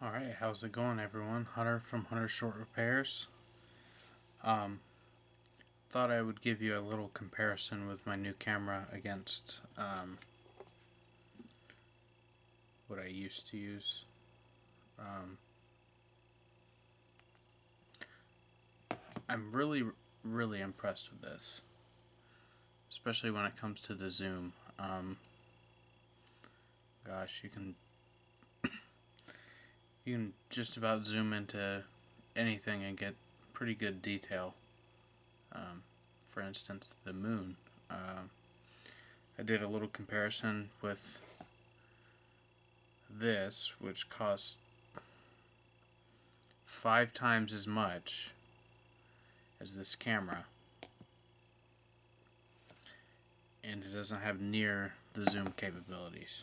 Alright, how's it going, everyone? Hunter from Hunter Short Repairs. Um, Thought I would give you a little comparison with my new camera against what I used to use. I'm really impressed with this, especially when it comes to the zoom. Gosh, you can just about zoom into anything and get pretty good detail. For instance, the moon. I did a little comparison with this, which costs 5 times as much as this camera, and it doesn't have near the zoom capabilities.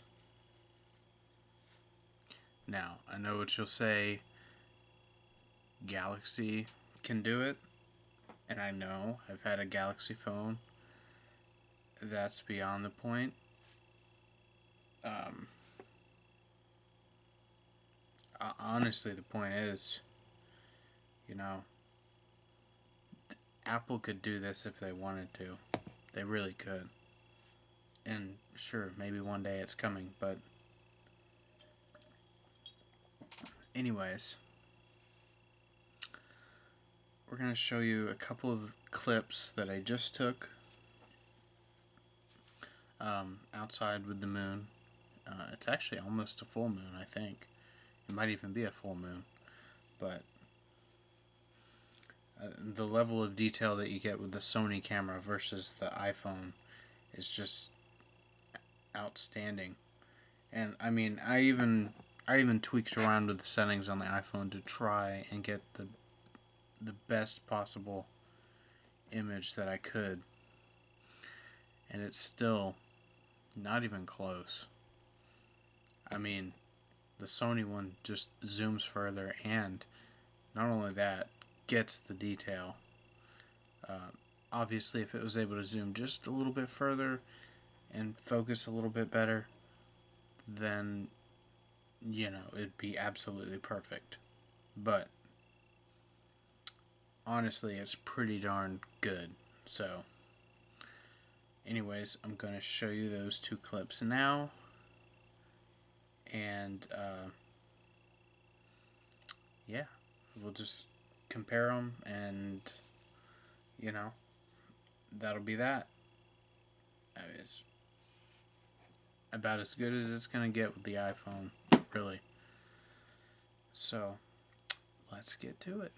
Now, I know what you'll say, Galaxy can do it, and I know, I've had a Galaxy phone. That's beyond the point. Honestly, the point is, Apple could do this if they wanted to. They really could. And sure, maybe one day it's coming, but anyways, we're going to show you a couple of clips that I just took outside with the moon. It's actually almost a full moon, I think. It might even be a full moon, but the level of detail that you get with the Sony camera versus the iPhone is just outstanding. And I mean, I even tweaked around with the settings on the iPhone to try and get the best possible image that I could, and it's still not even close. I mean, the Sony one just zooms further, and not only that, gets the detail. Obviously, if it was able to zoom just a little bit further and focus a little bit better, then it'd be absolutely perfect. But honestly, it's pretty darn good. So anyways, I'm going to show you those two clips now, and yeah, we'll just compare them, and that'll be that. It's about as good as it's going to get with the iPhone, really. So let's get to it.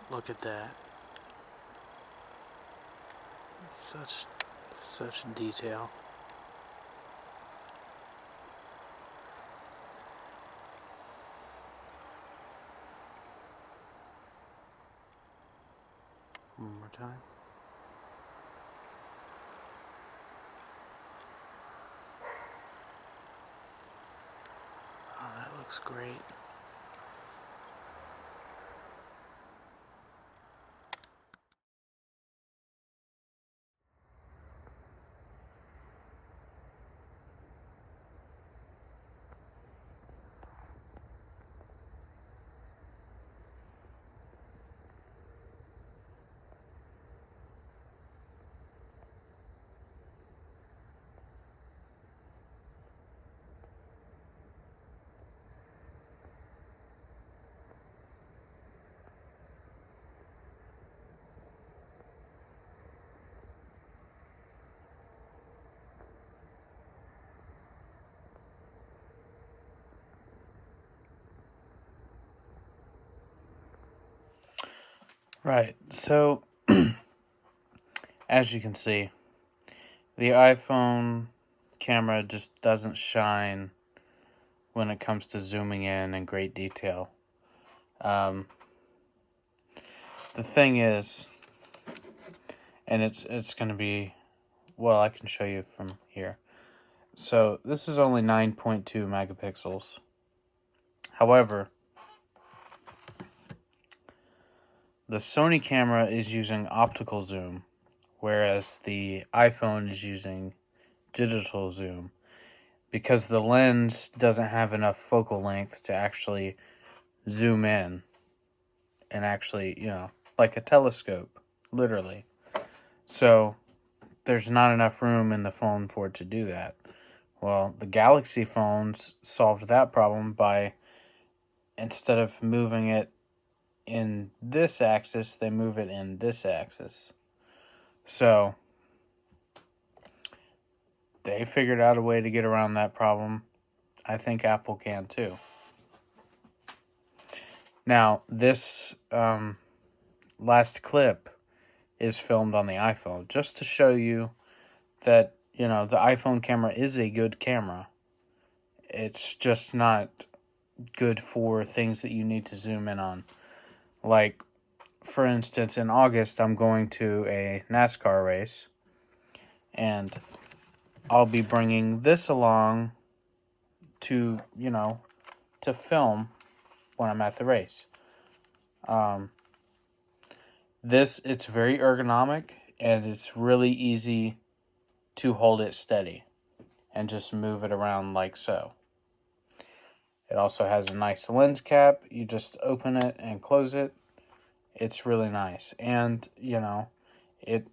Look at that. Such detail. One more time. Oh, that looks great. Right, so as you can see, the iPhone camera just doesn't shine when it comes to zooming in and great detail. The thing is, and it's going to be well, I can show you from here. So this is only 9.2 megapixels. However, the Sony camera is using optical zoom, whereas the iPhone is using digital zoom, because the lens doesn't have enough focal length to actually zoom in and actually, like a telescope, literally. So there's not enough room in the phone for it to do that. Well, the Galaxy phones solved that problem by, instead of moving it in this axis, they move it in this axis. So they figured out a way to get around that problem. I think Apple can too. Now, this last clip is filmed on the iPhone, just to show you that, the iPhone camera is a good camera. It's just not good for things that you need to zoom in on. Like, for instance, in August, I'm going to a NASCAR race, and I'll be bringing this along to, to film when I'm at the race. It's very ergonomic, and it's really easy to hold it steady and just move it around like so. It also has a nice lens cap. You just open it and close it. It's really nice. And, it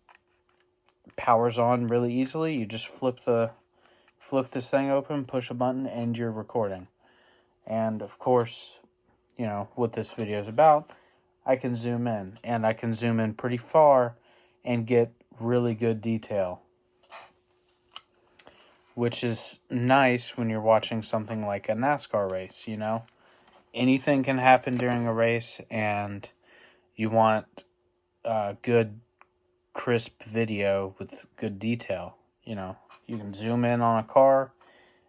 powers on really easily. You just flip this thing open, push a button, and you're recording. And, of course, what this video is about, I can zoom in. And I can zoom in pretty far and get really good detail, which is nice when you're watching something like a NASCAR race, Anything can happen during a race, and you want good, crisp video with good detail. You can zoom in on a car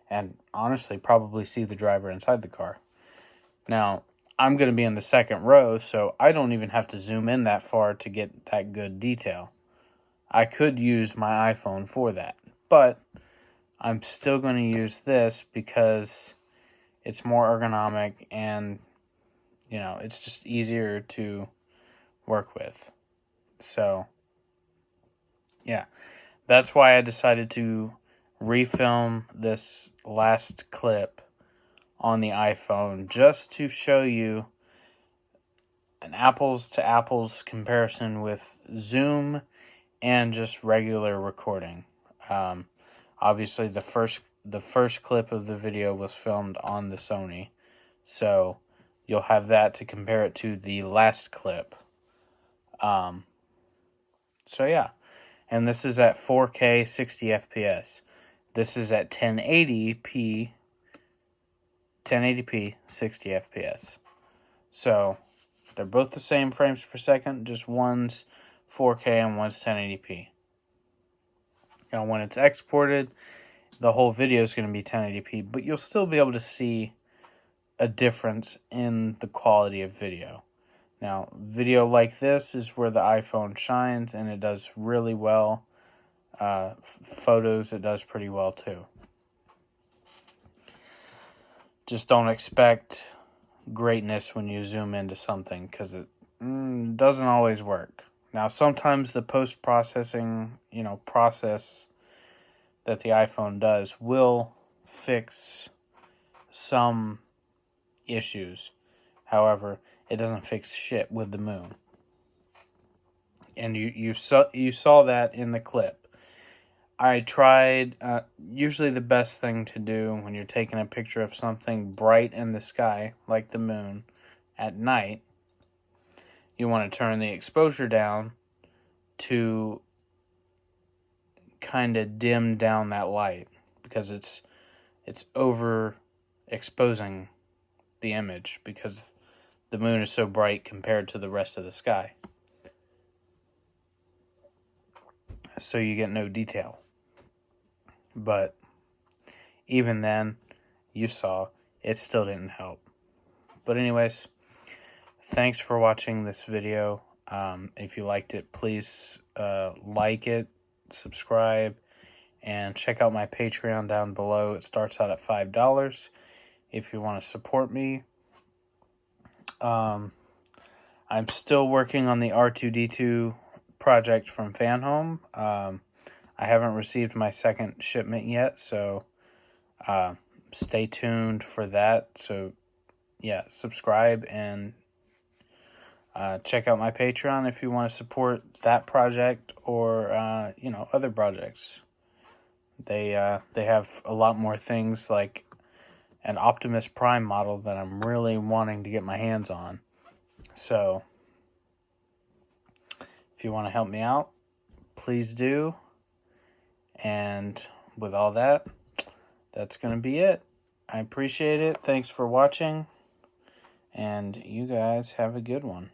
and honestly probably see the driver inside the car. Now, I'm going to be in the second row, so I don't even have to zoom in that far to get that good detail. I could use my iPhone for that, but I'm still going to use this because it's more ergonomic and, it's just easier to work with. So, yeah, that's why I decided to refilm this last clip on the iPhone, just to show you an apples to apples comparison with Zoom and just regular recording. Obviously, the first clip of the video was filmed on the Sony, so you'll have that to compare it to the last clip. So yeah, and this is at 4K 60 FPS. This is at 1080p 60 FPS. So they're both the same frames per second, just one's 4K and one's 1080p. When it's exported, the whole video is going to be 1080p, but you'll still be able to see a difference in the quality of video. Now, video like this is where the iPhone shines, and it does really well. Photos, it does pretty well too. Just don't expect greatness when you zoom into something, because it doesn't always work. Now, sometimes the post-processing, process that the iPhone does will fix some issues. However, it doesn't fix shit with the moon. And you saw that in the clip. I tried, usually the best thing to do when you're taking a picture of something bright in the sky, like the moon, at night, you want to turn the exposure down to kind of dim down that light, because it's overexposing the image, because the moon is so bright compared to the rest of the sky. So you get no detail. But even then, you saw, it still didn't help. But anyways, thanks for watching this video. If you liked it, please like it, subscribe, And check out my Patreon down below. It starts out at $5 if you want to support me. I'm still working on the R2D2 project from FanHome. I haven't received my second shipment yet, so stay tuned for that. So yeah, subscribe and check out my Patreon if you want to support that project or other projects. They have a lot more things like an Optimus Prime model that I'm really wanting to get my hands on. So if you want to help me out, please do. And with all that, that's going to be it. I appreciate it. Thanks for watching. And you guys have a good one.